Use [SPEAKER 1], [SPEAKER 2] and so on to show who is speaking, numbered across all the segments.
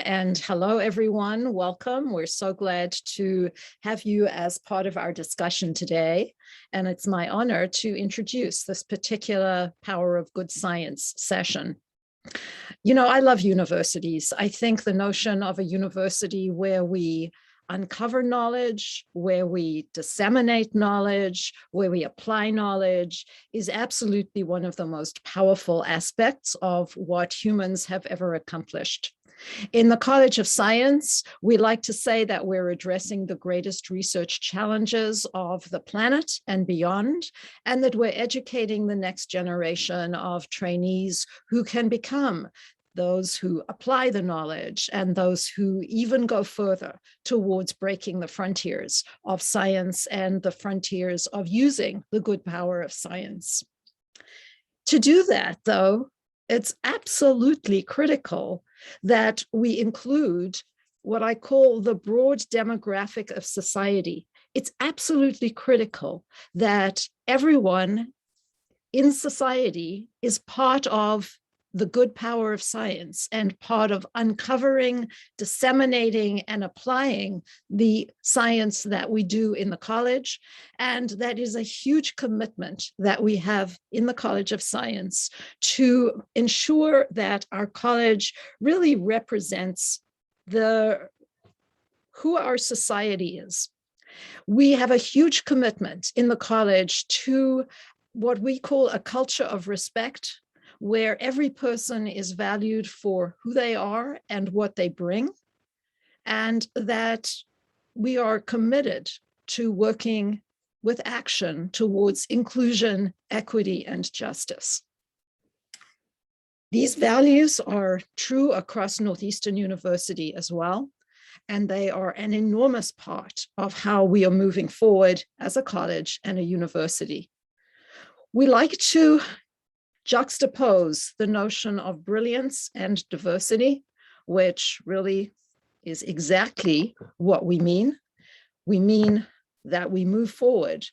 [SPEAKER 1] And hello, everyone. Welcome. We're so glad to have you as part of our discussion today. And it's my honor to introduce this particular Power of Good Science session. You know, I love universities. I think the notion of a university where we uncover knowledge, where we disseminate knowledge, where we apply knowledge is absolutely one of the most powerful aspects of what humans have ever accomplished. In the College of Science, we like to say that we're addressing the greatest research challenges of the planet and beyond, and that we're educating the next generation of trainees who can become those who apply the knowledge and those who even go further towards breaking the frontiers of science and the frontiers of using the good power of science. To do that, though, it's absolutely critical that we include what I call the broad demographic of society. It's absolutely critical that everyone in society is part of the good power of science and part of uncovering, disseminating, and applying the science that we do in the college. And that is a huge commitment that we have in the College of Science to ensure that our college really represents who our society is. We have a huge commitment in the college to what we call a culture of respect, where every person is valued for who they are and what they bring, and that we are committed to working with action towards inclusion, equity, and justice. These values are true across Northeastern University as well, and they are an enormous part of how we are moving forward as a college and a university. We like to juxtapose the notion of brilliance and diversity, which really is exactly what we mean. We mean that we move forward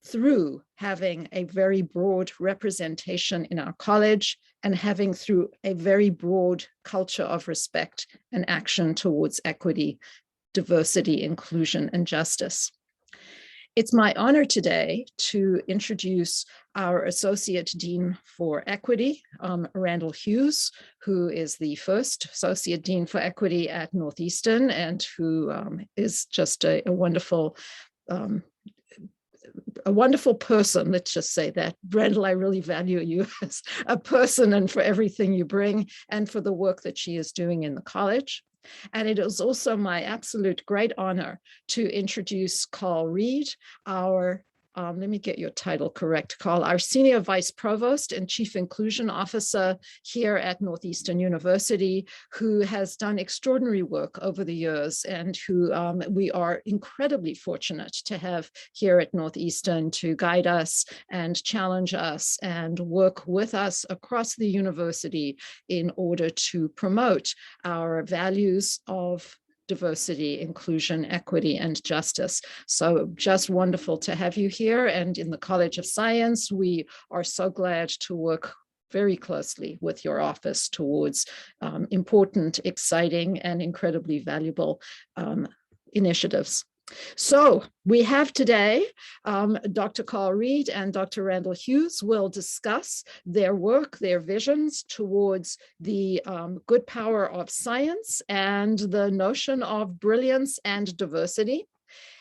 [SPEAKER 1] through having a very broad representation in our college and having through a very broad culture of respect and action towards equity, diversity, inclusion, and justice. It's my honor today to introduce our Associate Dean for Equity, Randall Hughes, who is the first Associate Dean for Equity at Northeastern and who is just a wonderful person. Let's just say that. Randall, I really value you as a person and for everything you bring and for the work that she is doing in the college. And it is also my absolute great honor to introduce Karl Reid, our, let me get your title correct, Karl, our Senior Vice Provost and Chief Inclusion Officer here at Northeastern University, who has done extraordinary work over the years and who we are incredibly fortunate to have here at Northeastern to guide us and challenge us and work with us across the university in order to promote our values of diversity, inclusion, equity, and justice. So just wonderful to have you here. And in the College of Science, we are so glad to work very closely with your office towards important, exciting, and incredibly valuable initiatives. So we have today Dr. Karl Reid and Dr. Randall Hughes will discuss their work, their visions towards the good power of science and the notion of brilliance and diversity.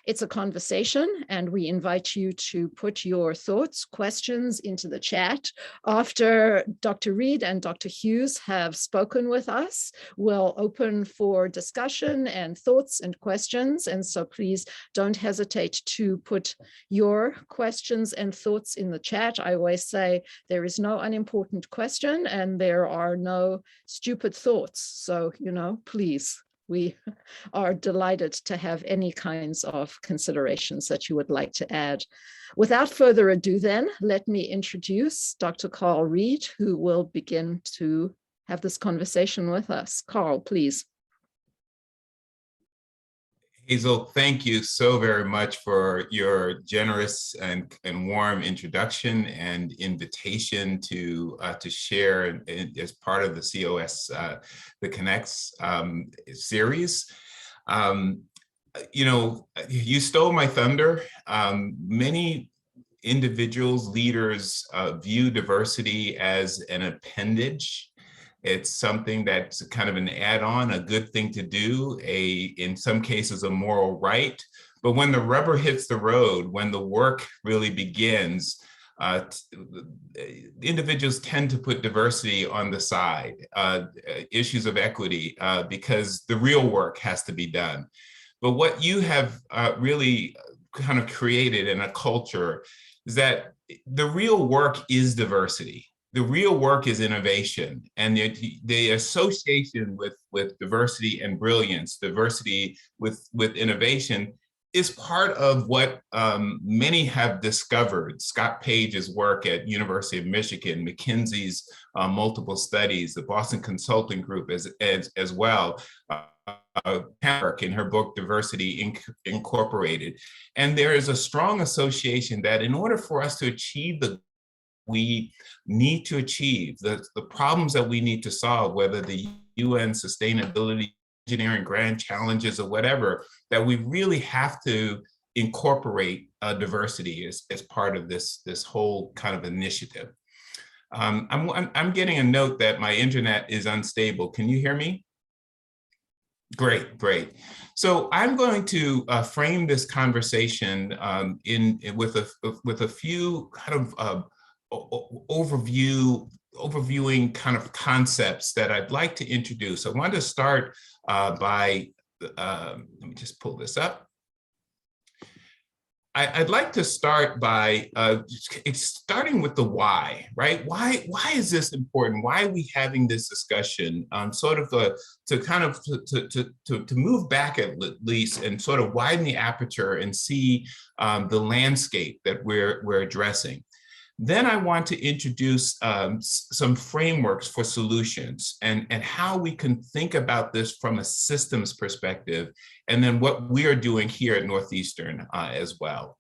[SPEAKER 1] It's a conversation, and we invite you to put your thoughts, questions into the chat. After Dr. Reid and Dr. Hughes have spoken with us, we'll open for discussion and thoughts and questions. And so please don't hesitate to put your questions and thoughts in the chat. I always say there is no unimportant question and there are no stupid thoughts. So, you know, please. We are delighted to have any kinds of considerations that you would like to add. Without further ado then, let me introduce Dr. Karl Reid, who will begin to have this conversation with us. Karl, please.
[SPEAKER 2] Hazel, thank you so very much for your generous and warm introduction and invitation to share as part of the COS, the Connects series. Um, you stole my thunder. Many individuals, leaders view diversity as an appendage. It's something that's kind of an add-on, a good thing to do, in some cases, a moral right. But when the rubber hits the road, when the work really begins, individuals tend to put diversity on the side, issues of equity, because the real work has to be done. But what you have really kind of created in a culture is that the real work is diversity. The real work is innovation, and the association with diversity and brilliance, diversity with innovation, is part of what many have discovered. Scott Page's work at University of Michigan, McKinsey's multiple studies, the Boston Consulting Group as well, in her book Diversity Incorporated. And there is a strong association that in order for us to achieve we need to achieve, the problems that we need to solve, whether the UN sustainability, engineering grand challenges or whatever, that we really have to incorporate diversity as part of this whole kind of initiative. I'm getting a note that my internet is unstable. Can you hear me? Great, great. So I'm going to frame this conversation with a few kind of overviewing kind of concepts that I'd like to introduce. I want to start by, let me just pull this up. I'd like to start by starting with the why, right? Why is this important? Why are we having this discussion? Sort of to move back at least and sort of widen the aperture and see the landscape that we're addressing. Then I want to introduce some frameworks for solutions and how we can think about this from a systems perspective, and then what we are doing here at Northeastern as well.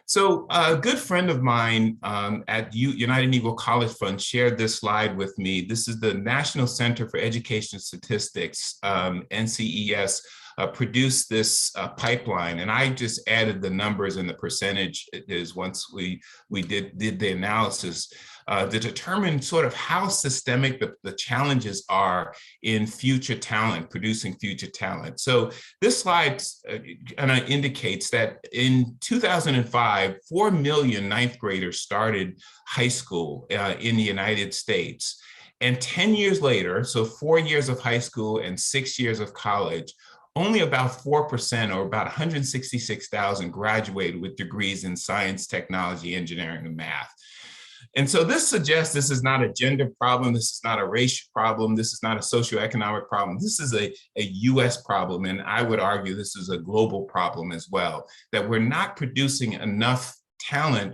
[SPEAKER 2] So a good friend of mine at United Negro College Fund shared this slide with me. This is the National Center for Education Statistics, NCES, produced this pipeline, and I just added the numbers and the percentage is once we did the analysis to determine sort of how systemic the challenges are in future talent, producing future talent. So this slide kind of indicates that in 2005, 4 million ninth graders started high school in the United States. And 10 years later, so 4 years of high school and 6 years of college, only about 4%, or about 166,000, graduated with degrees in science, technology, engineering, and math. And so this suggests this is not a gender problem, this is not a racial problem, this is not a socioeconomic problem, this is a US problem, and I would argue this is a global problem as well, that we're not producing enough talent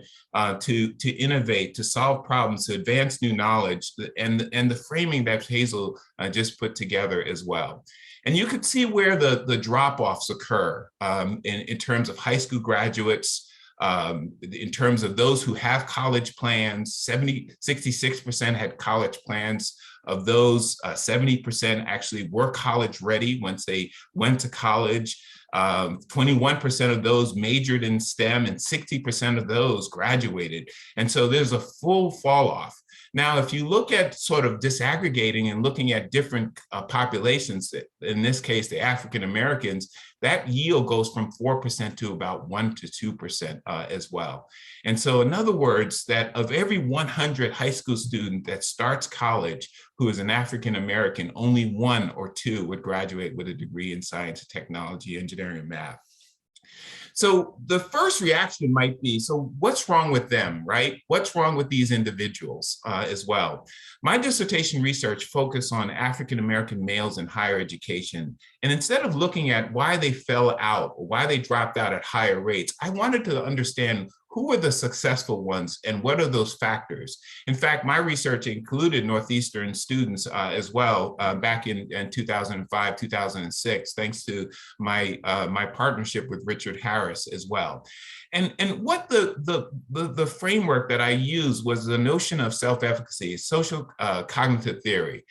[SPEAKER 2] to innovate, to solve problems, to advance new knowledge, and the framing that Hazel just put together as well. And you could see where the drop-offs occur in terms of high school graduates, in terms of those who have college plans. 66% had college plans. Of those, 70% actually were college ready once they went to college. 21% of those majored in STEM, and 60% of those graduated. And so there's a full fall off. Now, if you look at sort of disaggregating and looking at different populations, in this case, the African Americans, that yield goes from 4% to about 1 to 2% as well. And so in other words, that of every 100 high school student that starts college who is an African American, only 1 or 2 would graduate with a degree in science, technology, engineering, and math. So the first reaction might be, so what's wrong with them, right? What's wrong with these individuals as well? My dissertation research focused on African-American males in higher education. And instead of looking at why they fell out or why they dropped out at higher rates, I wanted to understand who are the successful ones and what are those factors? In fact, my research included Northeastern students as well back in 2005, 2006, thanks to my partnership with Richard Harris as well. And what the framework that I used was the notion of self-efficacy, social cognitive theory,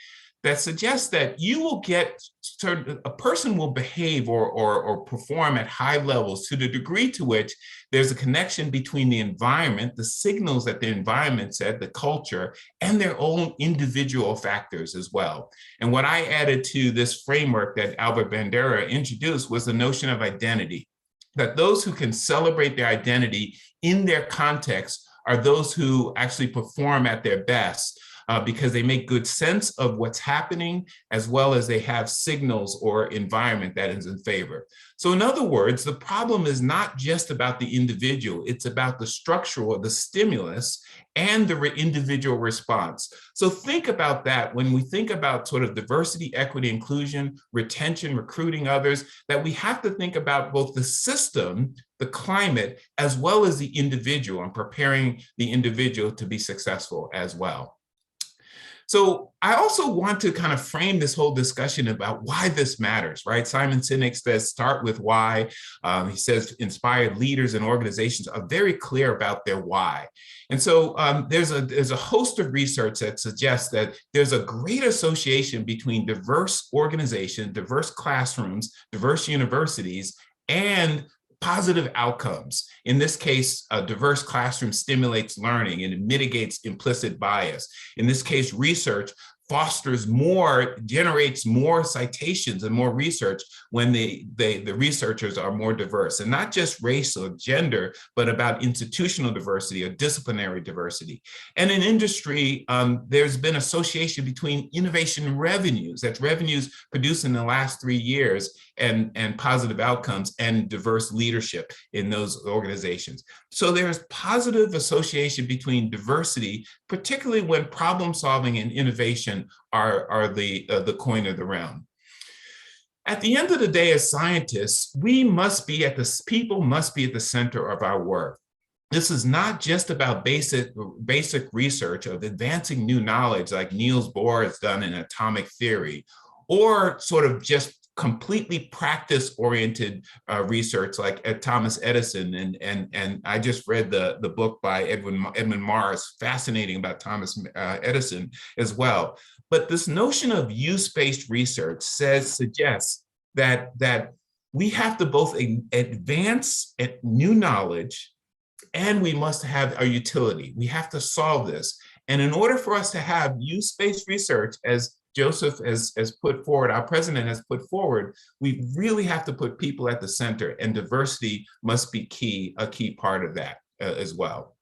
[SPEAKER 2] that suggests that you will get a person will behave or perform at high levels to the degree to which there's a connection between the environment, the signals that the environment set, the culture, and their own individual factors as well. And what I added to this framework that Albert Bandura introduced was the notion of identity, that those who can celebrate their identity in their context are those who actually perform at their best. Because they make good sense of what's happening, as well as they have signals or environment that is in favor. So in other words, the problem is not just about the individual, it's about the structural, the stimulus, and the individual response. So think about that when we think about sort of diversity, equity, inclusion, retention, recruiting others, that we have to think about both the system, the climate, as well as the individual, and preparing the individual to be successful as well. So I also want to kind of frame this whole discussion about why this matters, right? Simon Sinek says, start with why. He says inspired leaders and organizations are very clear about their why. And so there's a host of research that suggests that there's a great association between diverse organizations, diverse classrooms, diverse universities, and positive outcomes. In this case, a diverse classroom stimulates learning and it mitigates implicit bias. In this case, research fosters more, generates more citations and more research when the researchers are more diverse, and not just race or gender, but about institutional diversity or disciplinary diversity. And in industry, there's been association between innovation and revenues, that's revenues produced in the last 3 years, and positive outcomes and diverse leadership in those organizations. So there's positive association between diversity, particularly when problem solving and innovation are the coin of the realm. At the end of the day, as scientists, people must be at the center of our work. This is not just about basic research of advancing new knowledge like Niels Bohr has done in atomic theory, or sort of just completely practice-oriented research like Thomas Edison, and I just read the book by Edmund Morris, fascinating about Thomas Edison as well. But this notion of use-based research suggests that we have to both advance new knowledge, and we must have a utility. We have to solve this. And in order for us to have use-based research, as Joseph has put forward, our president has put forward, we really have to put people at the center, and diversity must be a key part of that as well.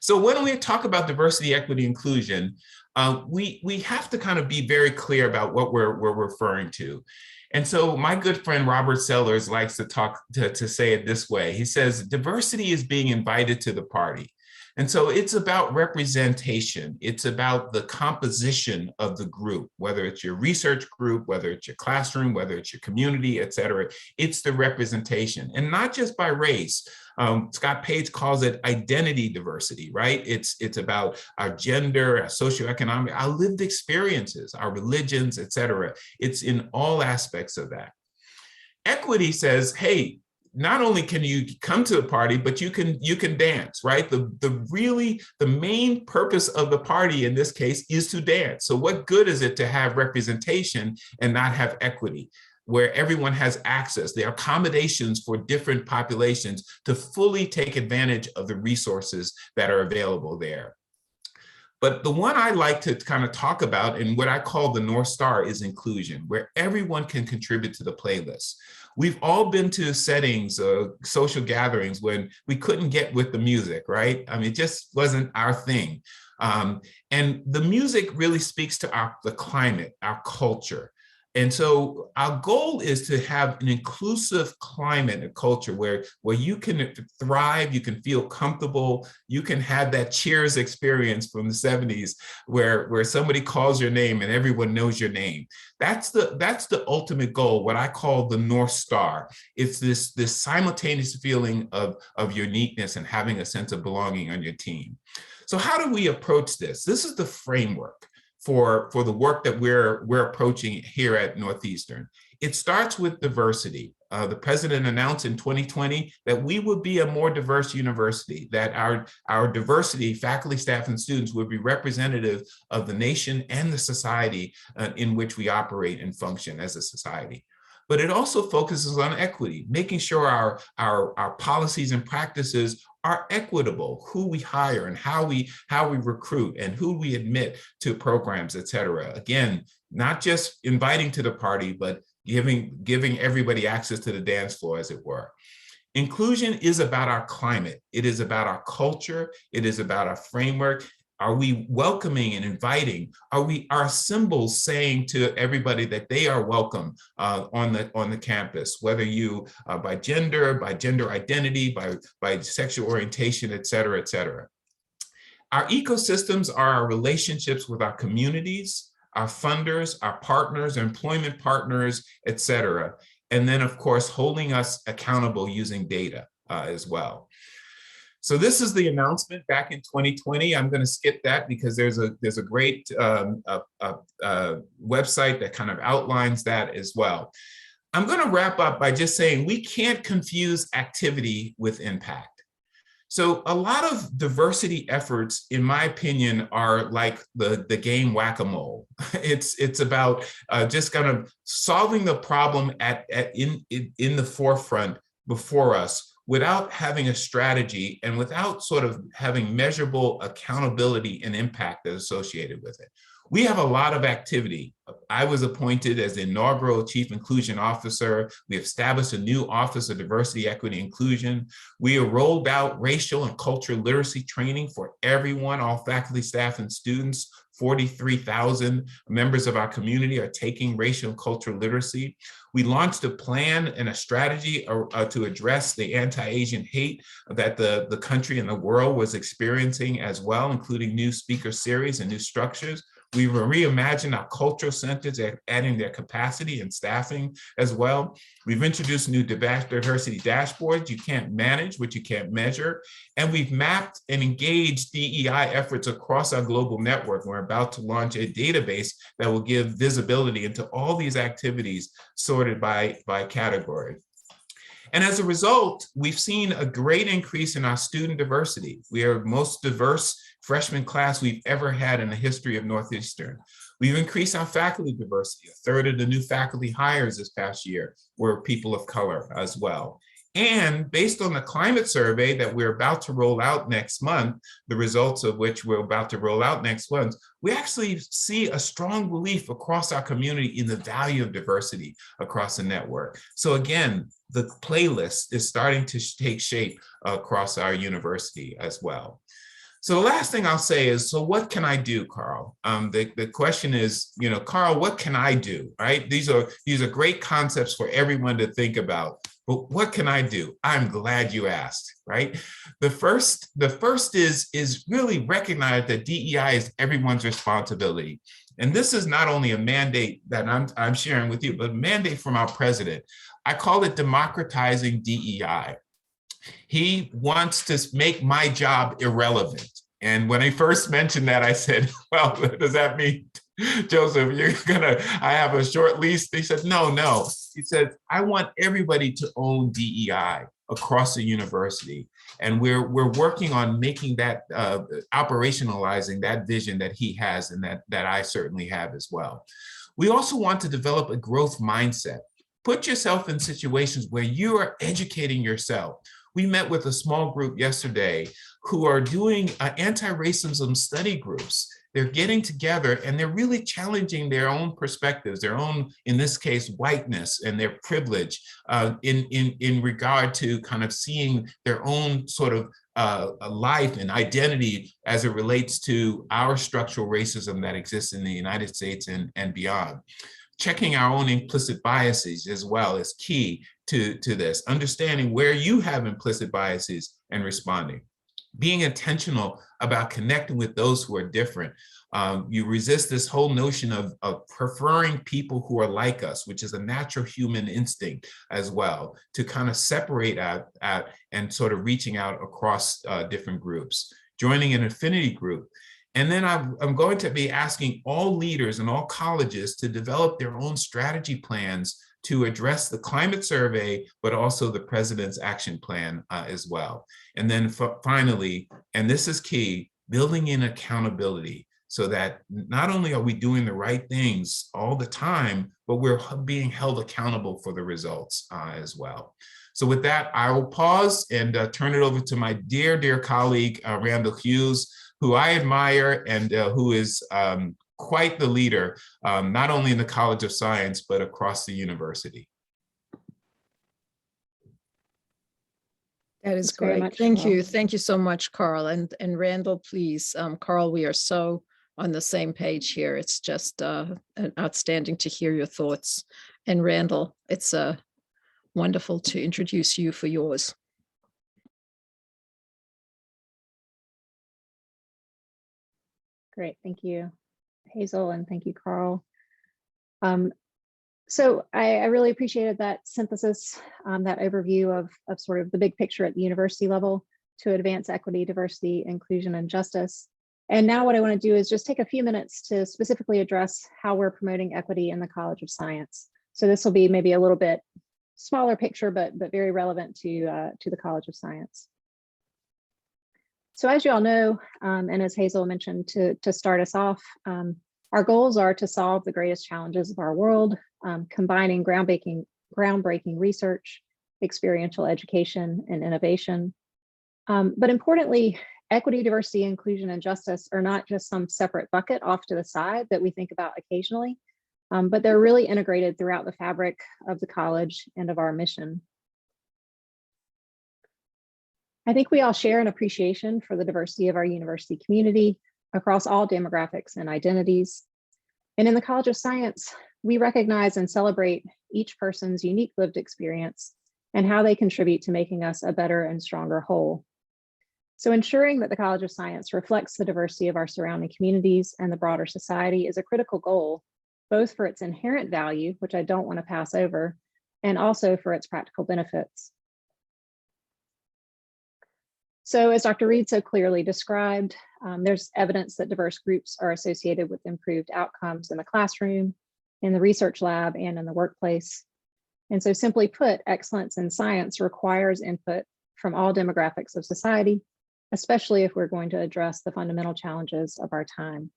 [SPEAKER 2] So when we talk about diversity, equity, inclusion, we have to kind of be very clear about what we're referring to. And so my good friend Robert Sellers likes to say it this way. He says, diversity is being invited to the party. And so it's about representation. It's about the composition of the group, whether it's your research group, whether it's your classroom, whether it's your community, et cetera. It's the representation, and not just by race. Scott Page calls it identity diversity, right? It's about our gender, our socioeconomic, our lived experiences, our religions, et cetera. It's in all aspects of that. Equity says, hey, not only can you come to a party, but you can dance, right? The main purpose of the party in this case is to dance. So what good is it to have representation and not have equity, where everyone has access? There are accommodations for different populations to fully take advantage of the resources that are available there. But the one I like to kind of talk about, and what I call the North Star, is inclusion, where everyone can contribute to the playlist. We've all been to settings, social gatherings, when we couldn't get with the music, right? I mean, it just wasn't our thing. And the music really speaks to the climate, our culture. And so our goal is to have an inclusive climate and culture where you can thrive, you can feel comfortable, you can have that Cheers experience from the 70s where somebody calls your name and everyone knows your name. That's the ultimate goal, what I call the North Star. It's this simultaneous feeling of uniqueness and having a sense of belonging on your team. So how do we approach this? This is the framework for the work that we're approaching here at Northeastern. It starts with diversity. The president announced in 2020 that we would be a more diverse university, that our diversity, faculty, staff, and students would be representative of the nation and the society in which we operate and function as a society. But it also focuses on equity, making sure our policies and practices are equitable, who we hire and how we recruit and who we admit to programs, et cetera. Again, not just inviting to the party, but giving everybody access to the dance floor, as it were. Inclusion is about our climate. It is about our culture. It is about our framework. Are we welcoming and inviting? Are our symbols saying to everybody that they are welcome on the campus, whether you by gender identity, by sexual orientation, et cetera, et cetera. Our ecosystems are our relationships with our communities, our funders, our partners, our employment partners, et cetera. And then, of course, holding us accountable using data as well. So this is the announcement back in 2020. I'm going to skip that because there's a great website that kind of outlines that as well. I'm going to wrap up by just saying we can't confuse activity with impact. So a lot of diversity efforts, in my opinion, are like the game whack-a-mole. It's about just kind of solving the problem in the forefront before us, without having a strategy and without sort of having measurable accountability and impact that's associated with it. We have a lot of activity. I was appointed as the inaugural Chief Inclusion Officer. We established a new Office of Diversity, Equity, Inclusion. We have rolled out racial and cultural literacy training for everyone, all faculty, staff, and students. 43,000 members of our community are taking racial and cultural literacy. We launched a plan and a strategy to address the anti-Asian hate that the country and the world was experiencing as well, including new speaker series and new structures. We've reimagined our cultural centers, adding their capacity and staffing as well. We've introduced new diversity dashboards. You can't manage what you can't measure. And we've mapped and engaged DEI efforts across our global network. We're about to launch a database that will give visibility into all these activities sorted by category. And as a result, we've seen a great increase in our student diversity. We are the most diverse freshman class we've ever had in the history of Northeastern. We've increased our faculty diversity. A third of the new faculty hires this past year were people of color as well. And based on the climate survey that we're about to roll out next month, the results of which we're about to roll out next month, we actually see a strong belief across our community in the value of diversity across the network. So again, the playlist is starting to take shape across our university as well. So the last thing I'll say is, so what can I do, Karl? The question is, Karl, what can I do, right? These are great concepts for everyone to think about, but what can I do? I'm glad you asked, right? The first is really recognize that DEI is everyone's responsibility. And this is not only a mandate that I'm sharing with you, but a mandate from our president. I call it democratizing DEI. He wants to make my job irrelevant. And when I first mentioned that, I said, well, does that mean, Joseph, I have a short lease? He said, no. He said, I want everybody to own DEI across the university. And we're working on making that, operationalizing that vision that he has and that I certainly have as well. We also want to develop a growth mindset. Put yourself in situations where you are educating yourself. We met with a small group yesterday who are doing anti-racism study groups. They're getting together and they're really challenging their own perspectives, their own, in this case, whiteness and their privilege in regard to kind of seeing their own sort of life and identity as it relates to our structural racism that exists in the United States and beyond. checking our own implicit biases as well is key to this, understanding where you have implicit biases and responding. Being intentional about connecting with those who are different. You resist this whole notion of preferring people who are like us, which is a natural human instinct as well, to kind of separate out and sort of reaching out across different groups, joining an affinity group. And then I'm going to be asking all leaders and all colleges to develop their own strategy plans to address the climate survey, but also the president's action plan as well. And then finally, and this is key, building in accountability so that not only are we doing the right things all the time, but we're being held accountable for the results as well. So with that, I will pause and turn it over to my dear, dear colleague, Randall Hughes, who I admire and who is quite the leader, not only in the College of Science, but across the university.
[SPEAKER 1] That is great. Thank you. Thank you so much, Karl. And Randall, please. Karl, we are so on the same page here. It's just outstanding to hear your thoughts. And Randall, it's wonderful to introduce you for yours.
[SPEAKER 3] Great. Thank you, Hazel, and thank you, Karl. So I really appreciated that synthesis, that overview of sort of the big picture at the university level to advance equity, diversity, inclusion, and justice. And now what I want to do is just take a few minutes to specifically address how we're promoting equity in the College of Science. So this will be maybe a little bit smaller picture, but very relevant to the College of Science. So as you all know, and as Hazel mentioned to start us off, our goals are to solve the greatest challenges of our world, combining groundbreaking research, experiential education, and innovation. But importantly, equity, diversity, inclusion, and justice are not just some separate bucket off to the side that we think about occasionally, but they're really integrated throughout the fabric of the college and of our mission. I think we all share an appreciation for the diversity of our university community across all demographics and identities. And in the College of Science, we recognize and celebrate each person's unique lived experience and how they contribute to making us a better and stronger whole. So ensuring that the College of Science reflects the diversity of our surrounding communities and the broader society is a critical goal, both for its inherent value, which I don't want to pass over, and also for its practical benefits. So as Dr. Reid so clearly described, there's evidence that diverse groups are associated with improved outcomes in the classroom, in the research lab, and in the workplace. And so simply put, excellence in science requires input from all demographics of society, especially if we're going to address the fundamental challenges of our time.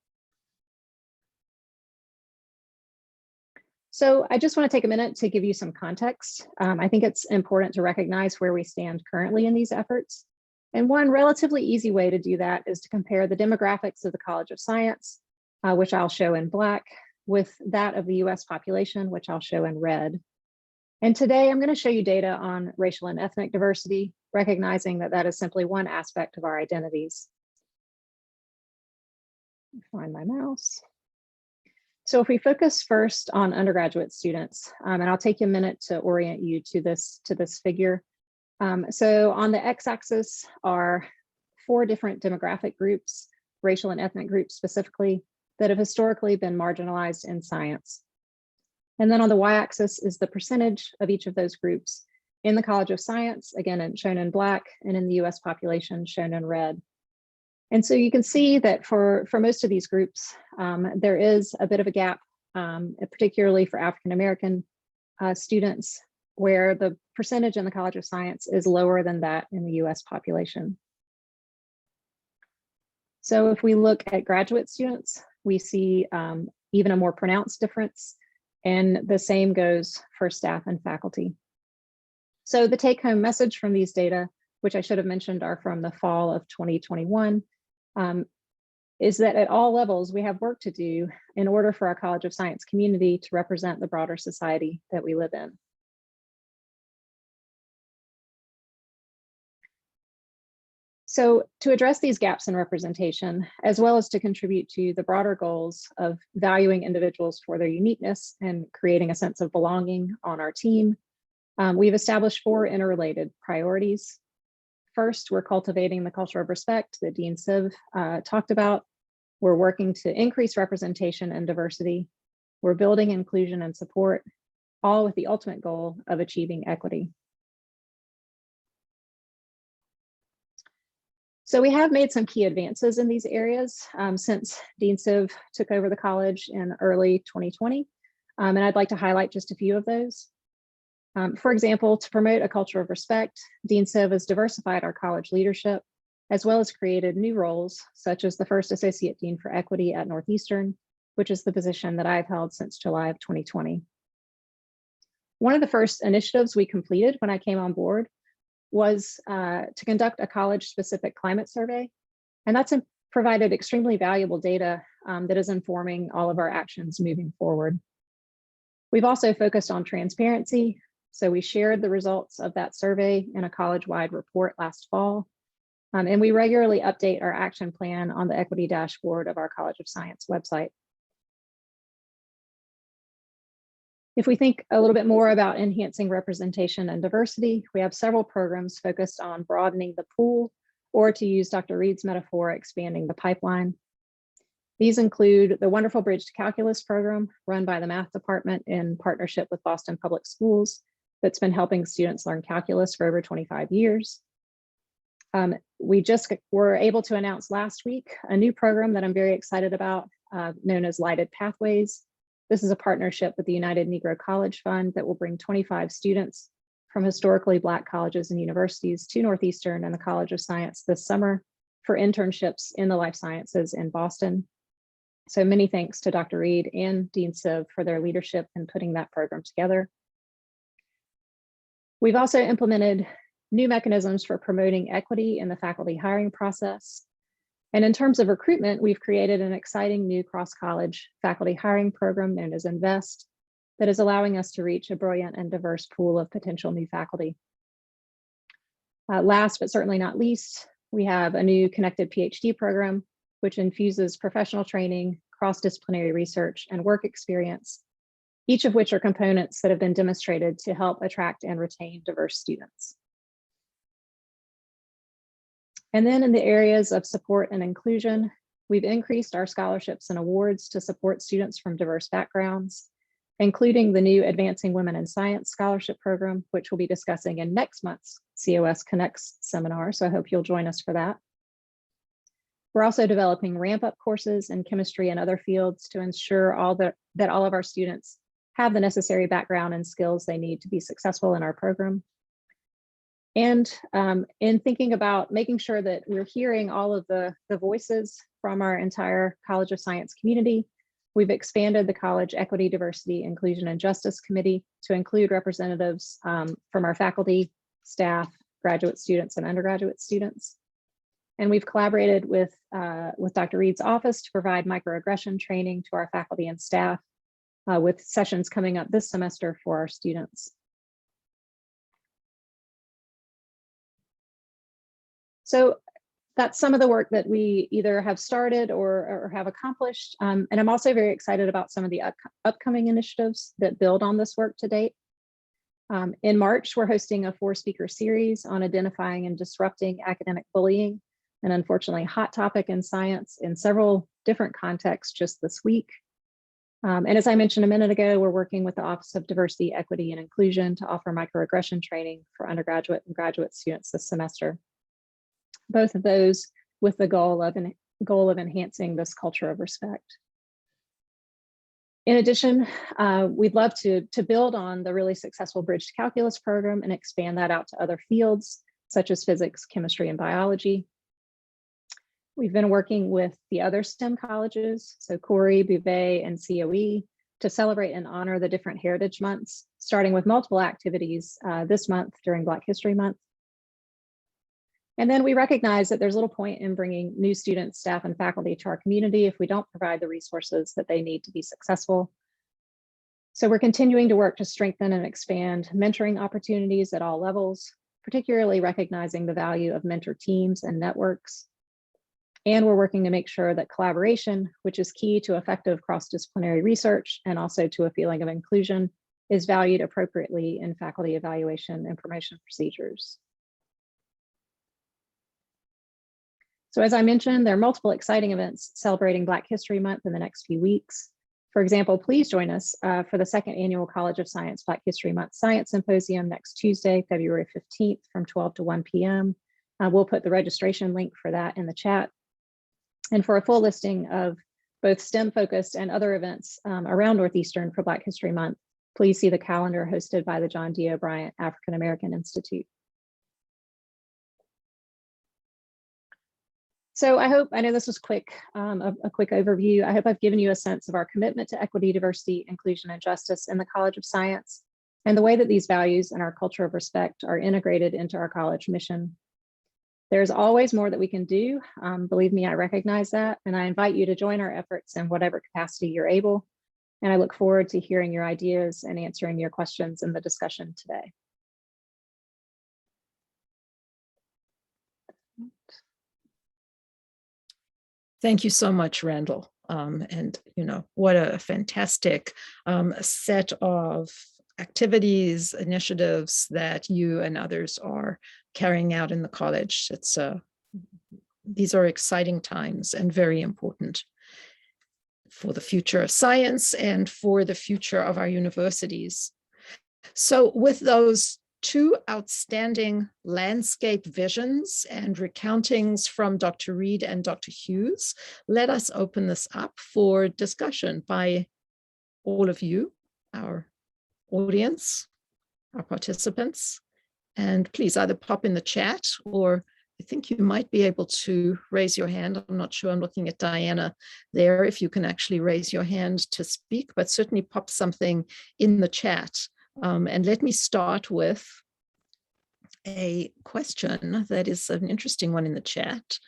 [SPEAKER 3] So I just want to take a minute to give you some context. I think it's important to recognize where we stand currently in these efforts. And one relatively easy way to do that is to compare the demographics of the College of Science, which I'll show in black, with that of the US population, which I'll show in red. And today I'm going to show you data on racial and ethnic diversity, recognizing that that is simply one aspect of our identities. Find my mouse. So if we focus first on undergraduate students, and I'll take you a minute to orient you to this figure. So on the x-axis are 4 different demographic groups, racial and ethnic groups specifically, that have historically been marginalized in science. And then on the y-axis is the percentage of each of those groups in the College of Science, again, shown in black, and in the US population shown in red. And so you can see that for most of these groups, there is a bit of a gap, particularly for African-American students, where the percentage in the College of Science is lower than that in the US population. So if we look at graduate students, we see even a more pronounced difference, and the same goes for staff and faculty. So the take-home message from these data, which I should have mentioned are from the fall of 2021, is that at all levels, we have work to do in order for our College of Science community to represent the broader society that we live in. So to address these gaps in representation, as well as to contribute to the broader goals of valuing individuals for their uniqueness and creating a sense of belonging on our team, we've established 4 interrelated priorities. First, we're cultivating the culture of respect that Dean Siv talked about. We're working to increase representation and diversity. We're building inclusion and support, all with the ultimate goal of achieving equity. So we have made some key advances in these areas since Dean Siv took over the college in early 2020, and I'd like to highlight just a few of those. For example, to promote a culture of respect, Dean Siv has diversified our college leadership, as well as created new roles, such as the first Associate Dean for Equity at Northeastern, which is the position that I've held since July of 2020. One of the first initiatives we completed when I came on board was to conduct a college-specific climate survey, and that's provided extremely valuable data that is informing all of our actions moving forward. We've also focused on transparency, so we shared the results of that survey in a college-wide report last fall, and we regularly update our action plan on the equity dashboard of our College of Science website. If we think a little bit more about enhancing representation and diversity, we have several programs focused on broadening the pool, or to use Dr. Reid's metaphor, expanding the pipeline. These include the wonderful Bridge to Calculus program run by the math department in partnership with Boston Public Schools that's been helping students learn calculus for over 25 years. We just were able to announce last week a new program that I'm very excited about, known as Lighted Pathways. This is a partnership with the United Negro College Fund that will bring 25 students from historically Black colleges and universities to Northeastern and the College of Science this summer for internships in the life sciences in Boston. So many thanks to Dr. Reid and Dean Siv for their leadership in putting that program together. We've also implemented new mechanisms for promoting equity in the faculty hiring process. And in terms of recruitment, we've created an exciting new cross-college faculty hiring program known as INVEST that is allowing us to reach a brilliant and diverse pool of potential new faculty. Last but certainly not least, we have a new connected PhD program, which infuses professional training, cross-disciplinary research, and work experience, each of which are components that have been demonstrated to help attract and retain diverse students. And then in the areas of support and inclusion, we've increased our scholarships and awards to support students from diverse backgrounds, including the new Advancing Women in Science Scholarship Program, which we'll be discussing in next month's COS Connects seminar, so I hope you'll join us for that. We're also developing ramp-up courses in chemistry and other fields to ensure that all of our students have the necessary background and skills they need to be successful in our program. And in thinking about making sure that we're hearing all of the voices from our entire College of Science community, we've expanded the College Equity, Diversity, Inclusion, and Justice Committee to include representatives from our faculty, staff, graduate students, and undergraduate students. And we've collaborated with Dr. Reid's office to provide microaggression training to our faculty and staff, with sessions coming up this semester for our students. So that's some of the work that we either have started or have accomplished. And I'm also very excited about some of the upcoming initiatives that build on this work to date. In March, we're hosting a 4-speaker series on identifying and disrupting academic bullying, an unfortunately hot topic in science in several different contexts just this week. And as I mentioned a minute ago, we're working with the Office of Diversity, Equity, and Inclusion to offer microaggression training for undergraduate and graduate students this semester. Both of those with the goal of enhancing this culture of respect. In addition, we'd love to build on the really successful Bridge to Calculus program and expand that out to other fields, such as physics, chemistry, and biology. We've been working with the other STEM colleges, so Corey, Bouvet, and COE, to celebrate and honor the different heritage months, starting with multiple activities this month during Black History Month. And then we recognize that there's little point in bringing new students, staff, and faculty to our community if we don't provide the resources that they need to be successful. So we're continuing to work to strengthen and expand mentoring opportunities at all levels, particularly recognizing the value of mentor teams and networks. And we're working to make sure that collaboration, which is key to effective cross-disciplinary research and also to a feeling of inclusion, is valued appropriately in faculty evaluation and promotion procedures. So as I mentioned, there are multiple exciting events celebrating Black History Month in the next few weeks. For example, please join us for the second annual College of Science Black History Month Science Symposium next Tuesday, February 15th from 12 to 1 p.m. We'll put the registration link for that in the chat. And for a full listing of both STEM-focused and other events around Northeastern for Black History Month, please see the calendar hosted by the John D. O'Brien African American Institute. So I know this was quick, a quick overview. I hope I've given you a sense of our commitment to equity, diversity, inclusion, and justice in the College of Science, and the way that these values and our culture of respect are integrated into our college mission. There's always more that we can do. Believe me, I recognize that, and I invite you to join our efforts in whatever capacity you're able. And I look forward to hearing your ideas and answering your questions in the discussion today.
[SPEAKER 1] Thank you so much, Randall. And what a fantastic set of activities, initiatives that you and others are carrying out in the college. These are exciting times and very important for the future of science and for the future of our universities. So with those two outstanding landscape visions and recountings from Dr. Reid and Dr. Hughes, let us open this up for discussion by all of you, our audience, our participants. And please either pop in the chat, or I think you might be able to raise your hand. I'm not sure. I'm looking at Diana there, if you can actually raise your hand to speak, but certainly pop something in the chat. And let me start with a question that is an interesting one in the chat,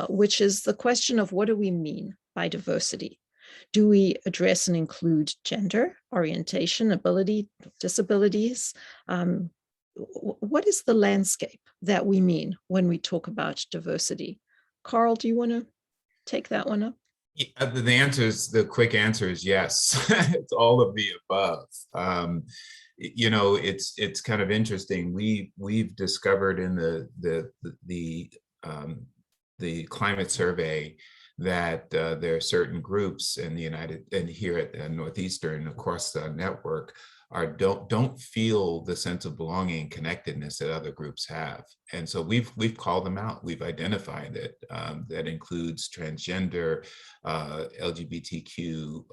[SPEAKER 1] which is the question of what do we mean by diversity? Do we address and include gender, orientation, ability, disabilities? What is the landscape that we mean when we talk about diversity? Karl, do you want to take that one up?
[SPEAKER 2] Yeah, the quick answer is yes. It's all of the above. It's kind of interesting. We've discovered in the climate survey that there are certain groups in the here at Northeastern across the network don't feel the sense of belonging and connectedness that other groups have. And so we've called them out. We've identified it. That includes transgender, LGBTQA,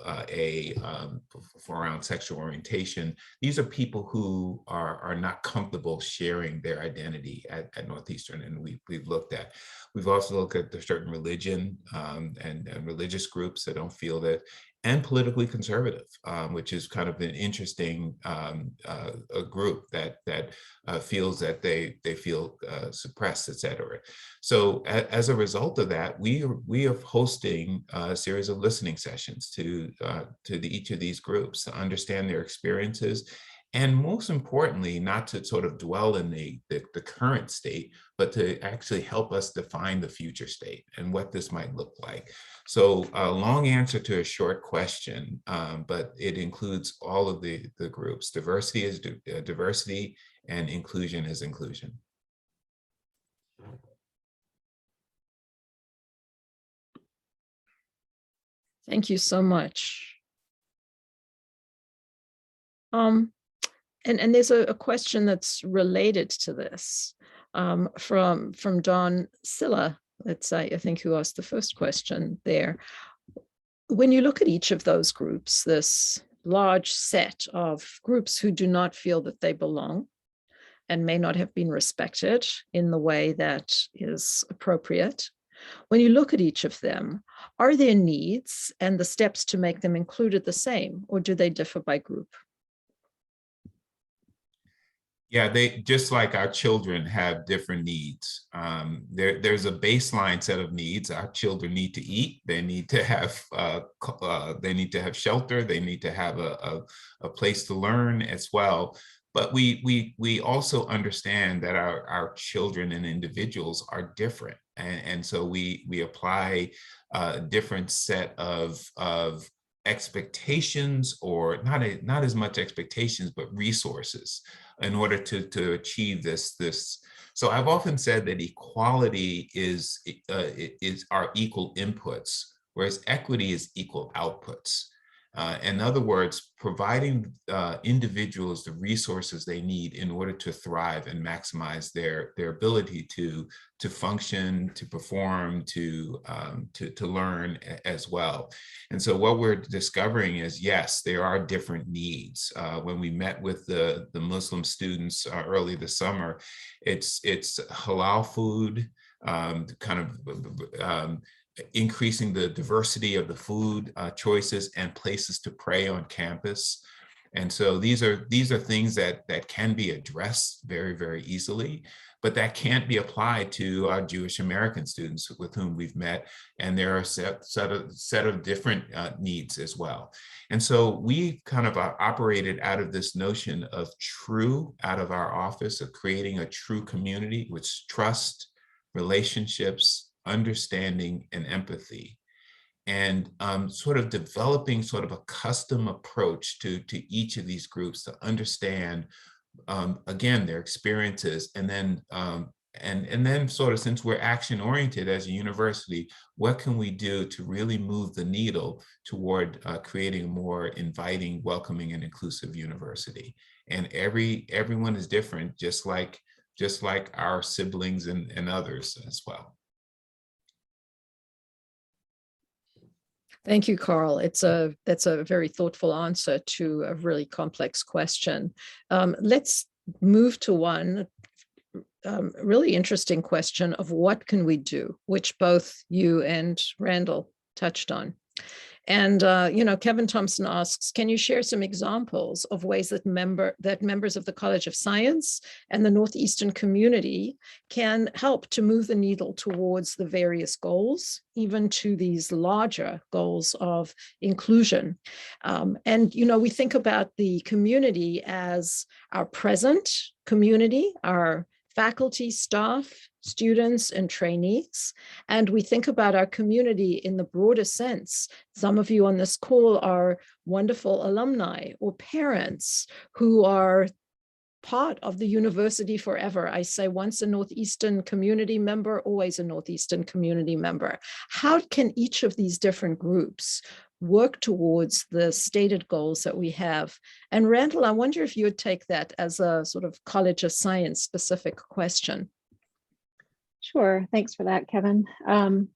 [SPEAKER 2] for around sexual orientation. These are people who are not comfortable sharing their identity at Northeastern, and we've looked at. We've also looked at the certain religion and religious groups that don't feel that, and politically conservative, which is kind of an interesting a group that feels that they feel suppressed, et cetera. So as a result of that, we are hosting a series of listening sessions to each of these groups to understand their experiences. And most importantly, not to sort of dwell in the current state, but to actually help us define the future state and what this might look like. So a long answer to a short question, but it includes all of the groups. Diversity is diversity, and inclusion is inclusion.
[SPEAKER 1] Thank you so much. And there's a question that's related to this from Don Silla, I think, who asked the first question there. When you look at each of those groups, this large set of groups who do not feel that they belong and may not have been respected in the way that is appropriate, when you look at each of them, are their needs and the steps to make them included the same, or do they differ by group?
[SPEAKER 2] Yeah, they just like our children have different needs. There's a baseline set of needs. Our children need to eat. They need to have shelter. They need to have a place to learn as well. But we also understand that our children and individuals are different. And so we apply a different set of expectations, or not as much expectations, but resources in order to achieve this. So I've often said that equality is our equal inputs, whereas equity is equal outputs. In other words, providing individuals the resources they need in order to thrive and maximize their ability to function, to perform, to learn as well. And so what we're discovering is, yes, there are different needs. When we met with the Muslim students early this summer, it's halal food, increasing the diversity of the food choices, and places to pray on campus. And so these are things that can be addressed very, very easily, but that can't be applied to our Jewish American students with whom we've met. And there are a set of different needs as well. And so we kind of operated out of this notion of out of our office, of creating a true community with trust, relationships, understanding, and empathy, and sort of developing sort of a custom approach to each of these groups to understand, again, their experiences, and then and then sort of, since we're action oriented as a university, what can we do to really move the needle toward creating a more inviting, welcoming, and inclusive university? And everyone is different, just like our siblings and others as well.
[SPEAKER 1] Thank you, Karl. That's a very thoughtful answer to a really complex question. Let's move to one really interesting question of what can we do, which both you and Randall touched on. And Kevin Thompson asks, can you share some examples of ways that members of the College of Science and the Northeastern community can help to move the needle towards the various goals, even to these larger goals of inclusion? And we think about the community as our present community, our faculty, staff, students, and trainees. And we think about our community in the broader sense. Some of you on this call are wonderful alumni or parents who are part of the university forever. I say, once a Northeastern community member, always a Northeastern community member. How can each of these different groups work towards the stated goals that we have? And Randall, I wonder if you would take that as a sort of College of Science specific question.
[SPEAKER 3] Sure, thanks for that, Kevin. I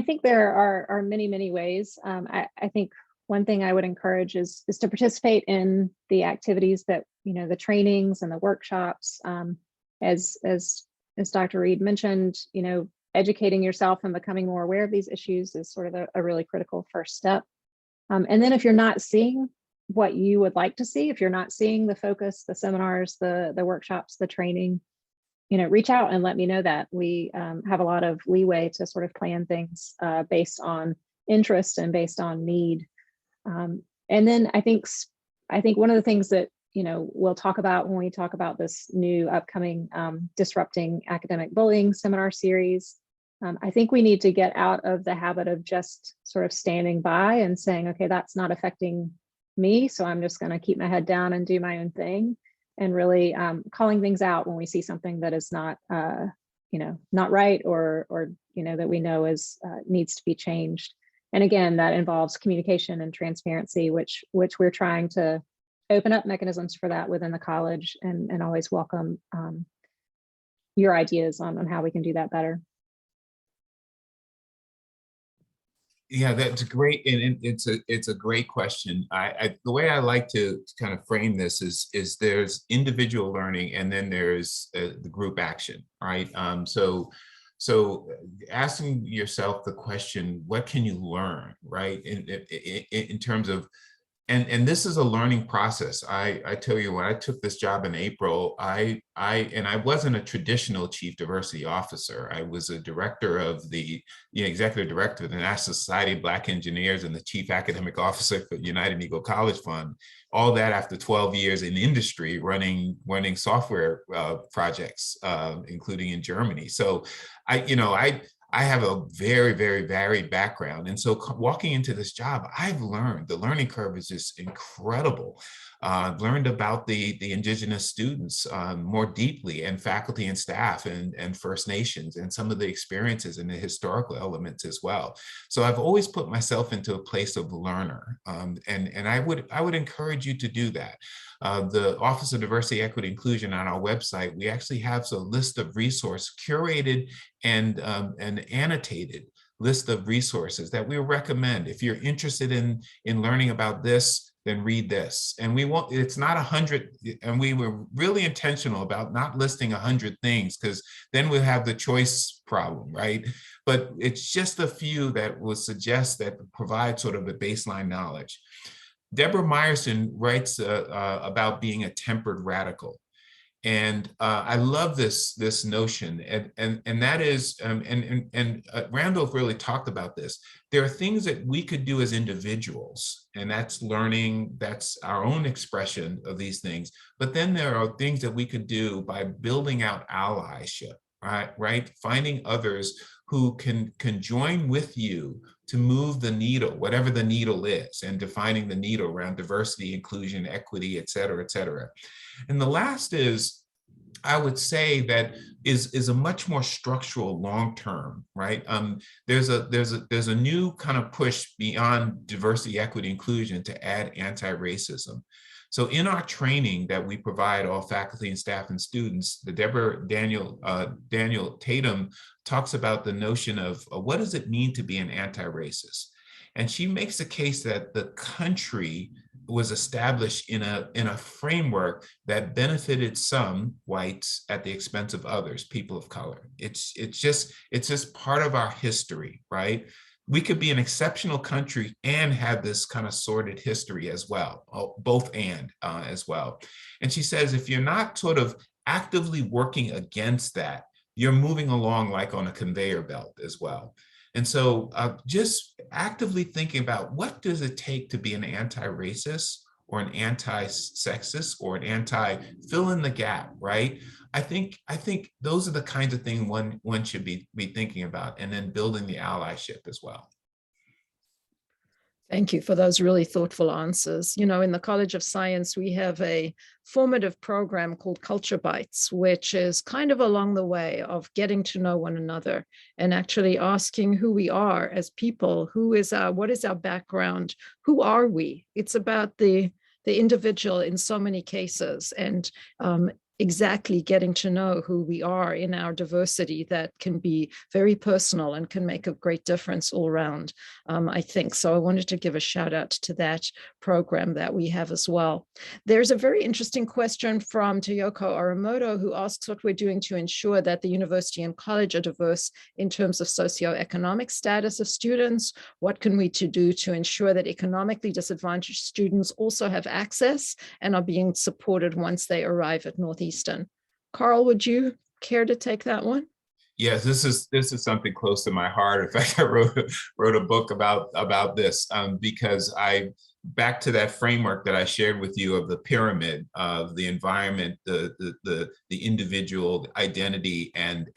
[SPEAKER 3] think there are many, many ways. I think one thing I would encourage is to participate in the activities that, the trainings and the workshops. As Dr. Reid mentioned, educating yourself and becoming more aware of these issues is sort of a really critical first step. And then if you're not seeing what you would like to see, if you're not seeing the focus, the seminars, the workshops, the training, reach out and let me know that. We have a lot of leeway to sort of plan things based on interest and based on need. And then I think one of the things that, we'll talk about when we talk about this new upcoming Disrupting Academic Bullying seminar series, I think we need to get out of the habit of just sort of standing by and saying, okay, that's not affecting me, so I'm just going to keep my head down and do my own thing. And really calling things out when we see something that is not, not right, or that we know is needs to be changed. And again, that involves communication and transparency, which we're trying to open up mechanisms for that within the college, and always welcome your ideas on how we can do that better.
[SPEAKER 2] Yeah, that's great, and it's a great question. The way I like to kind of frame this is there's individual learning, and then there's the group action, right? So asking yourself the question, what can you learn, right? In terms of And this is a learning process. I tell you, when I took this job in April, I wasn't a traditional chief diversity officer. I was a director of the executive director of the National Society of Black Engineers and the chief academic officer for United Negro College Fund. All that after 12 years in industry running software projects, including in Germany. So I have a very, very varied background. And so walking into this job, I've learned, the learning curve is just incredible. I've learned about the indigenous students more deeply, and faculty and staff and First Nations, and some of the experiences and the historical elements as well. So I've always put myself into a place of learner. And I would encourage you to do that. The Office of Diversity, Equity, Inclusion on our website, we actually have a list of resources, curated and annotated list of resources that we recommend. If you're interested in learning about this, then read this. And it's not 100, and we were really intentional about not listing 100 things, because then we'll have the choice problem, right? But it's just a few that will suggest that provide sort of a baseline knowledge. Deborah Meyerson writes about being a tempered radical. And I love this notion, and that is, Randall really talked about this. There are things that we could do as individuals, and that's learning, that's our own expression of these things. But then there are things that we could do by building out allyship, right? Finding others who can join with you to move the needle, whatever the needle is, and defining the needle around diversity, inclusion, equity, et cetera, et cetera. And the last is, I would say, that is a much more structural, long-term, right? There's a new kind of push beyond diversity, equity, inclusion to add anti-racism. So in our training that we provide all faculty and staff and students, the Daniel Tatum talks about the notion of what does it mean to be an anti-racist? And she makes a case that the country was established in a framework that benefited some whites at the expense of others, people of color. It's just part of our history, right? We could be an exceptional country and have this kind of sordid history as well, both and as well. And she says, if you're not sort of actively working against that, you're moving along like on a conveyor belt as well. And so just actively thinking about, what does it take to be an anti-racist or an anti-sexist or an fill in the gap, right? I think those are the kinds of things one should be thinking about, and then building the allyship as well.
[SPEAKER 1] Thank you for those really thoughtful answers. You know, in the College of Science, we have a formative program called Culture Bites, which is kind of along the way of getting to know one another and actually asking who we are as people. What is our background? Who are we? It's about the individual in so many cases, and exactly getting to know who we are in our diversity that can be very personal and can make a great difference all around, I think. So I wanted to give a shout out to that program that we have as well. There's a very interesting question from Toyoko Oramoto, who asks what we're doing to ensure that the university and college are diverse in terms of socioeconomic status of students. What can we do to ensure that economically disadvantaged students also have access and are being supported once they arrive at Northeastern? Karl, would you care to take that one?
[SPEAKER 2] Yes, this is something close to my heart. In fact, I wrote a book about this because back to that framework that I shared with you of the pyramid of the environment, the individual identity and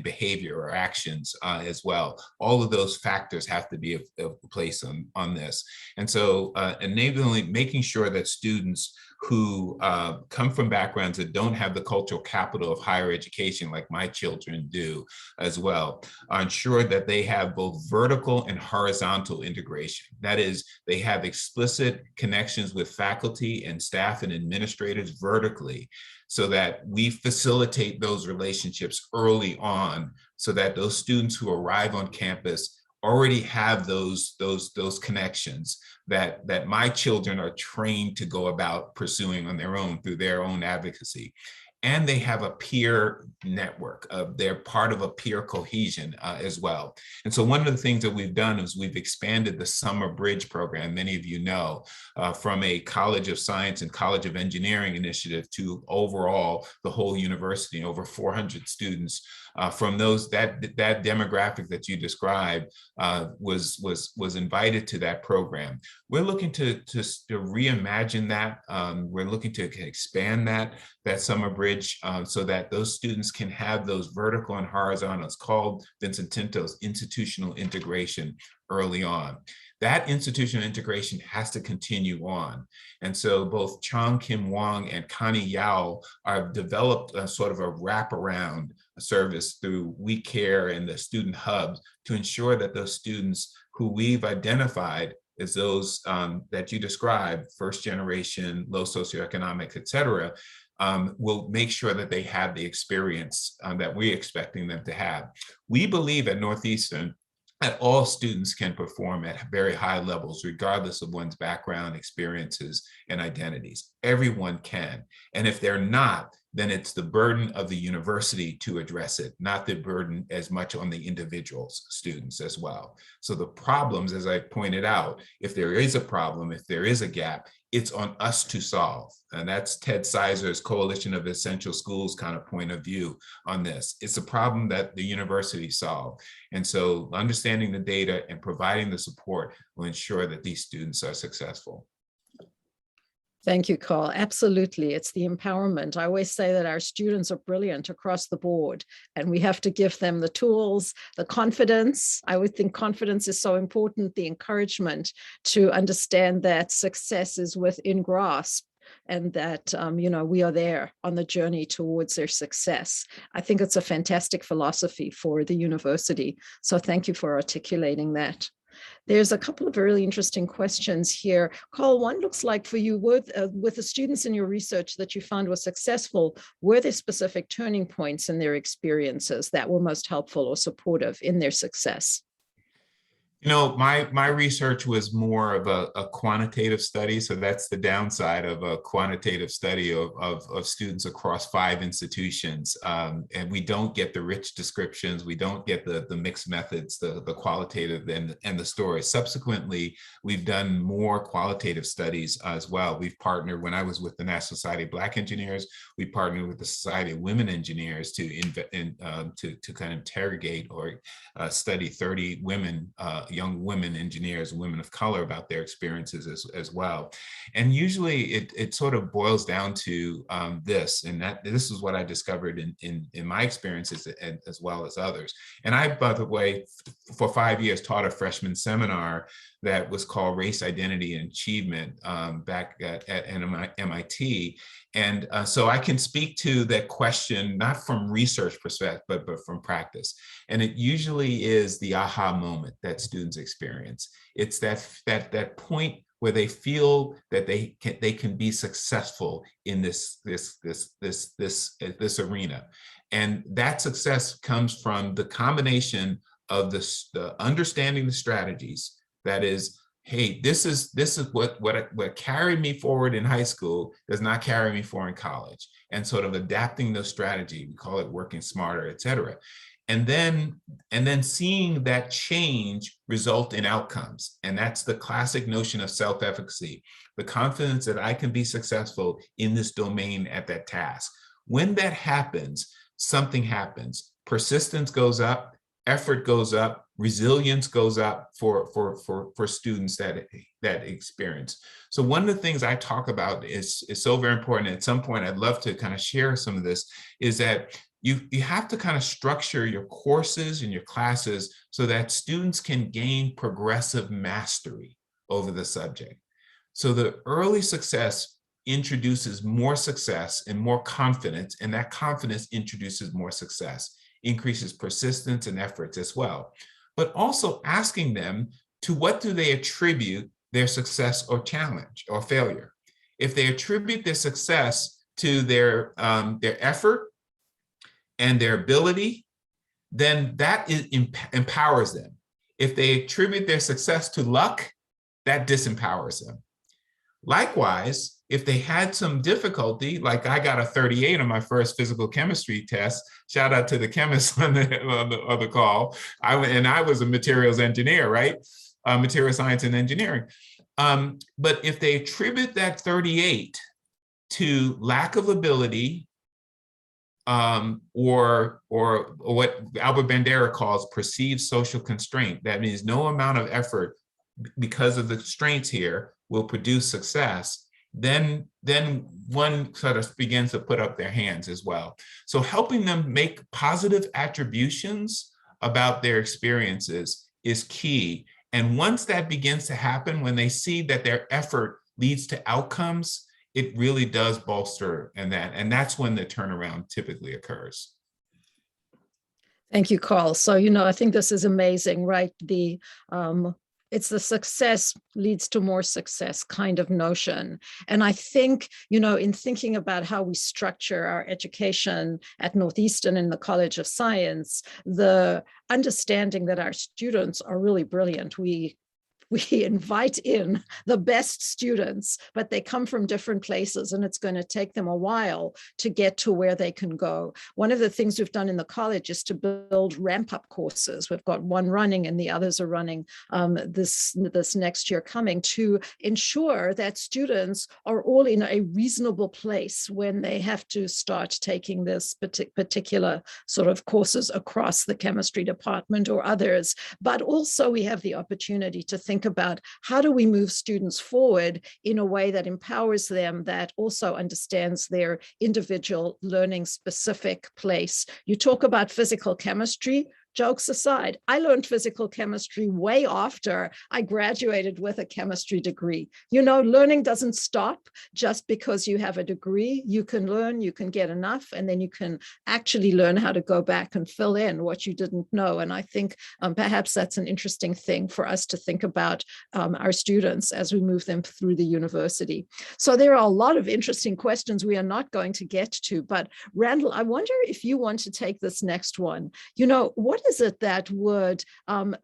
[SPEAKER 2] behavior or actions as well. All of those factors have to be of place on this. And so making sure that students who come from backgrounds that don't have the cultural capital of higher education, like my children do as well, are ensured that they have both vertical and horizontal integration. That is, they have explicit connections with faculty and staff and administrators vertically, so that we facilitate those relationships early on, so that those students who arrive on campus already have those connections that my children are trained to go about pursuing on their own through their own advocacy. and they have a peer network. They're part of a peer cohesion as well. And so one of the things that we've done is we've expanded the Summer Bridge program, many of you know, from a College of Science and College of Engineering initiative to overall the whole university, over 400 students. From that demographic that you described was invited to that program. We're looking to reimagine that. We're looking to expand that Summer Bridge so that those students can have those vertical and horizontals called Vincent Tinto's institutional integration early on. That institutional integration has to continue on. And so both Chong Kim Wong and Connie Yao are developed a sort of a wraparound service through We Care and the student hubs to ensure that those students who we've identified as those that you described, first generation, low socioeconomic, et cetera, will make sure that they have the experience that we're expecting them to have. We believe at Northeastern that all students can perform at very high levels, regardless of one's background, experiences, and identities. Everyone can. And if they're not, then it's the burden of the university to address it, not the burden as much on the individual's students as well. So the problems, as I pointed out, if there is a problem, if there is a gap, it's on us to solve. And that's Ted Sizer's Coalition of Essential Schools kind of point of view on this. It's a problem that the university solved. And so understanding the data and providing the support will ensure that these students are successful.
[SPEAKER 1] Thank you, Karl. Absolutely. It's the empowerment. I always say that our students are brilliant across the board, and we have to give them the tools, the confidence. I would think confidence is so important, the encouragement to understand that success is within grasp and that, we are there on the journey towards their success. I think it's a fantastic philosophy for the university. So thank you for articulating that. There's a couple of really interesting questions here. Karl, one looks like for you, with the students in your research that you found were successful, were there specific turning points in their experiences that were most helpful or supportive in their success?
[SPEAKER 2] You know, my research was more of a quantitative study. So that's the downside of a quantitative study of students across 5 institutions. And we don't get the rich descriptions. We don't get the mixed methods, the qualitative and the stories. Subsequently, we've done more qualitative studies as well. We've partnered, when I was with the National Society of Black Engineers, we partnered with the Society of Women Engineers to kind of interrogate or study 30 women, young women engineers, women of color, about their experiences as well. And usually it sort of boils down to this, and this is what I discovered in my experiences as well as others. And I, by the way, for 5 years taught a freshman seminar that was called Race, Identity, and Achievement back at MIT. And so I can speak to that question, not from research perspective, but from practice. And it usually is the aha moment that students experience. It's that point where they feel that they can be successful in this arena. And that success comes from the combination of the understanding the strategies. That is, hey, this is what carried me forward in high school does not carry me forward in college, and sort of adapting those strategies. We call it working smarter, et cetera. And then seeing that change result in outcomes. And that's the classic notion of self-efficacy, the confidence that I can be successful in this domain at that task. When that happens, something happens. Persistence goes up, effort goes up, resilience goes up for students that experience. So one of the things I talk about is so very important. At some point, I'd love to kind of share some of this, is that you have to kind of structure your courses and your classes so that students can gain progressive mastery over the subject. So the early success introduces more success and more confidence, and that confidence introduces more success, increases persistence and efforts as well. But also asking them to what do they attribute their success or challenge or failure. If they attribute their success to their effort and their ability, then that empowers them. If they attribute their success to luck, that disempowers them. Likewise, if they had some difficulty, like I got a 38 on my first physical chemistry test, shout out to the chemists on the call. I was a materials engineer, right? Material science and engineering. But if they attribute that 38 to lack of ability, or what Albert Bandera calls perceived social constraint, that means no amount of effort because of the constraints here will produce success, then one sort of begins to put up their hands as well. So helping them make positive attributions about their experiences is key. And once that begins to happen, when they see that their effort leads to outcomes, it really does bolster and that's when the turnaround typically occurs.
[SPEAKER 1] Thank you, Karl. So, I think this is amazing, right? It's the success leads to more success kind of notion. And I think, in thinking about how we structure our education at Northeastern in the College of Science, the understanding that our students are really brilliant. We invite in the best students, but they come from different places, and it's going to take them a while to get to where they can go. One of the things we've done in the college is to build ramp-up courses. We've got one running, and the others are running this next year coming, to ensure that students are all in a reasonable place when they have to start taking this particular sort of courses across the chemistry department or others. But also we have the opportunity to think about how do we move students forward in a way that empowers them, that also understands their individual learning specific place. You talk about physical chemistry. Jokes aside, I learned physical chemistry way after I graduated with a chemistry degree. Learning doesn't stop just because you have a degree. You can learn, you can get enough, and then you can actually learn how to go back and fill in what you didn't know. And I think perhaps that's an interesting thing for us to think about our students as we move them through the university. So there are a lot of interesting questions we are not going to get to, but Randall, I wonder if you want to take this next one. What is it that would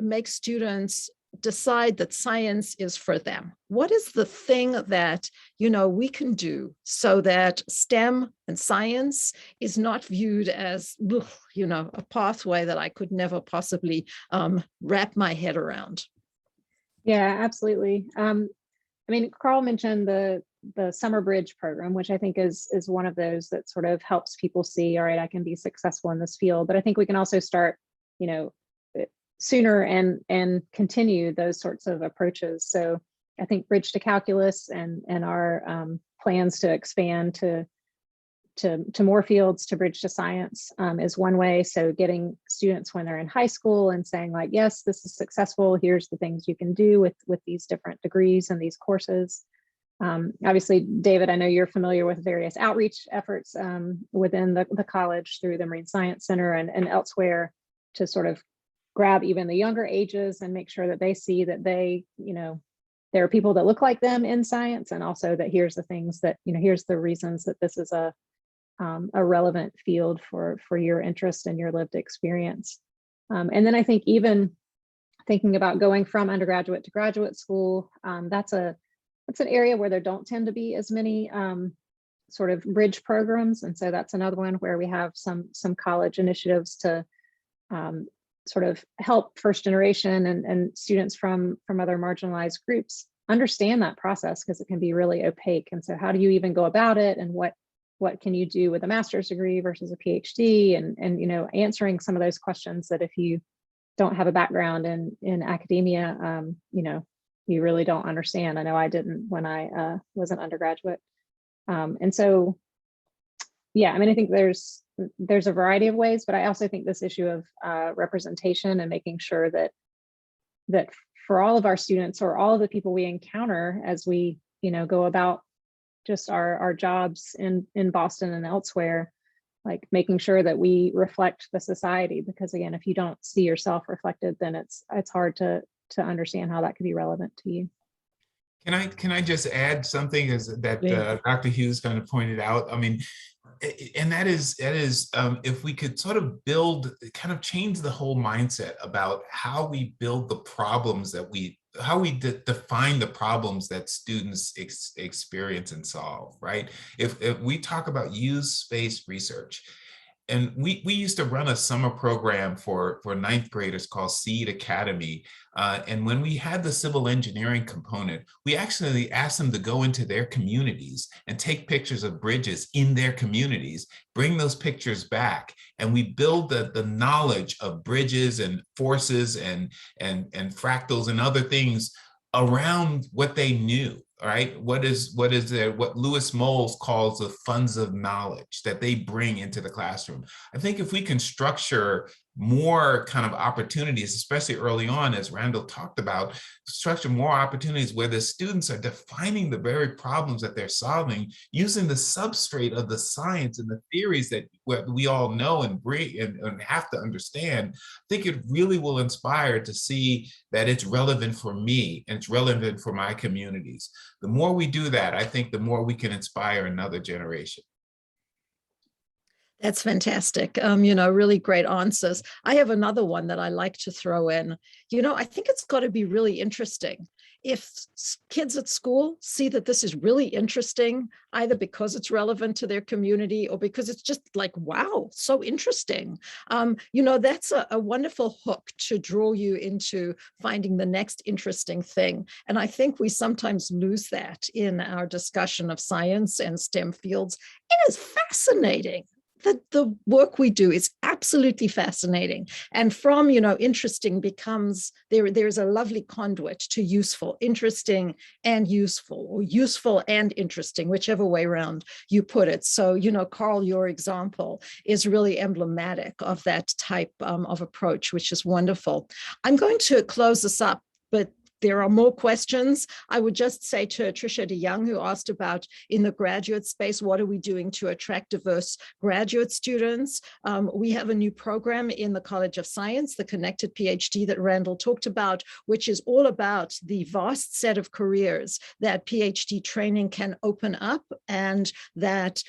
[SPEAKER 1] make students decide that science is for them? What is the thing that, we can do so that STEM and science is not viewed as, a pathway that I could never possibly wrap my head around?
[SPEAKER 3] Yeah, absolutely. Karl mentioned the Summer Bridge program, which I think is one of those that sort of helps people see, all right, I can be successful in this field. But I think we can also start sooner and continue those sorts of approaches. So I think Bridge to Calculus and our plans to expand to more fields, to Bridge to Science is one way. So getting students when they're in high school and saying like, yes, this is successful. Here's the things you can do with these different degrees and these courses. Obviously, David, I know you're familiar with various outreach efforts within the college through the Marine Science Center and elsewhere, to sort of grab even the younger ages and make sure that they see that they, there are people that look like them in science, and also that here's the things that, here's the reasons that this is a relevant field for your interest and your lived experience. And then I think even thinking about going from undergraduate to graduate school, that's an area where there don't tend to be as many sort of bridge programs. And so that's another one where we have some college initiatives to sort of help first generation and students from other marginalized groups understand that process, because it can be really opaque. And so how do you even go about it, and what can you do with a master's degree versus a PhD, and answering some of those questions that if you don't have a background in academia, you really don't understand. I know I didn't when I was an undergraduate. And so, yeah, I think there's a variety of ways, but I also think this issue of representation and making sure that for all of our students, or all of the people we encounter as we, go about just our jobs in Boston and elsewhere, like making sure that we reflect the society, because again, if you don't see yourself reflected, then it's hard to understand how that could be relevant to you.
[SPEAKER 2] Can I just add something that Dr. Hughes kind of pointed out? And that is if we could sort of kind of change the whole mindset about how we build the problems that how we define the problems that students experience and solve, right? If we talk about use-based research, and we used to run a summer program for ninth graders called Seed Academy. And when we had the civil engineering component, we actually asked them to go into their communities and take pictures of bridges in their communities, bring those pictures back, and we build the knowledge of bridges and forces and fractals and other things around what they knew. Right? What Lewis Moles calls the funds of knowledge that they bring into the classroom. I think if we can structure more kind of opportunities, especially early on, as Randall talked about, structure more opportunities where the students are defining the very problems that they're solving using the substrate of the science and the theories that we all know and have to understand. I think it really will inspire to see that it's relevant for me and it's relevant for my communities. The more we do that, I think the more we can inspire another generation.
[SPEAKER 1] That's fantastic. Really great answers. I have another one that I like to throw in. I think it's got to be really interesting. If kids at school see that this is really interesting, either because it's relevant to their community or because it's just like, wow, so interesting. That's a wonderful hook to draw you into finding the next interesting thing. And I think we sometimes lose that in our discussion of science and STEM fields. It is fascinating. The work we do is absolutely fascinating. And from, interesting becomes, there's a lovely conduit to useful, interesting and useful, or useful and interesting, whichever way around you put it. So, Karl, your example is really emblematic of that type of approach, which is wonderful. I'm going to close this up, but there are more questions. I would just say to Tricia DeYoung, who asked about in the graduate space, what are we doing to attract diverse graduate students? We have a new program in the College of Science, the Connected PhD that Randall talked about, which is all about the vast set of careers that PhD training can open up, and that,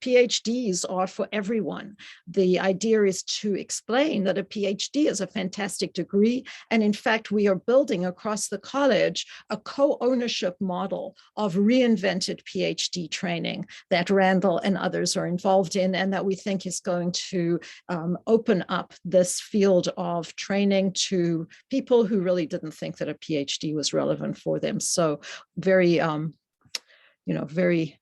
[SPEAKER 1] PhDs are for everyone. The idea is to explain that a PhD is a fantastic degree, and in fact, we are building across the college a co-ownership model of reinvented PhD training that Randall and others are involved in, and that we think is going to open up this field of training to people who really didn't think that a PhD was relevant for them. So very, very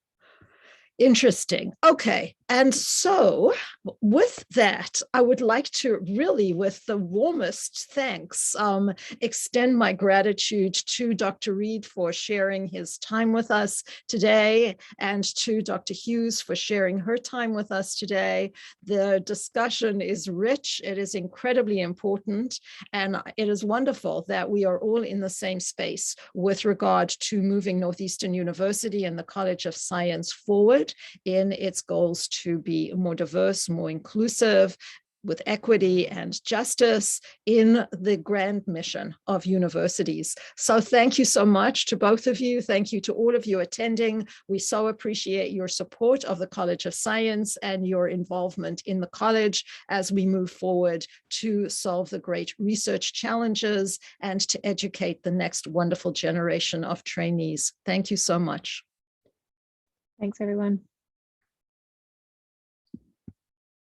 [SPEAKER 1] interesting. Okay. And so with that, I would like to really, with the warmest thanks, extend my gratitude to Dr. Reid for sharing his time with us today, and to Dr. Hughes for sharing her time with us today. The discussion is rich, it is incredibly important, and it is wonderful that we are all in the same space with regard to moving Northeastern University and the College of Science forward in its goals to be more diverse, more inclusive, with equity and justice in the grand mission of universities. So thank you so much to both of you. Thank you to all of you attending. We so appreciate your support of the College of Science and your involvement in the college as we move forward to solve the great research challenges and to educate the next wonderful generation of trainees. Thank you so much.
[SPEAKER 3] Thanks, everyone.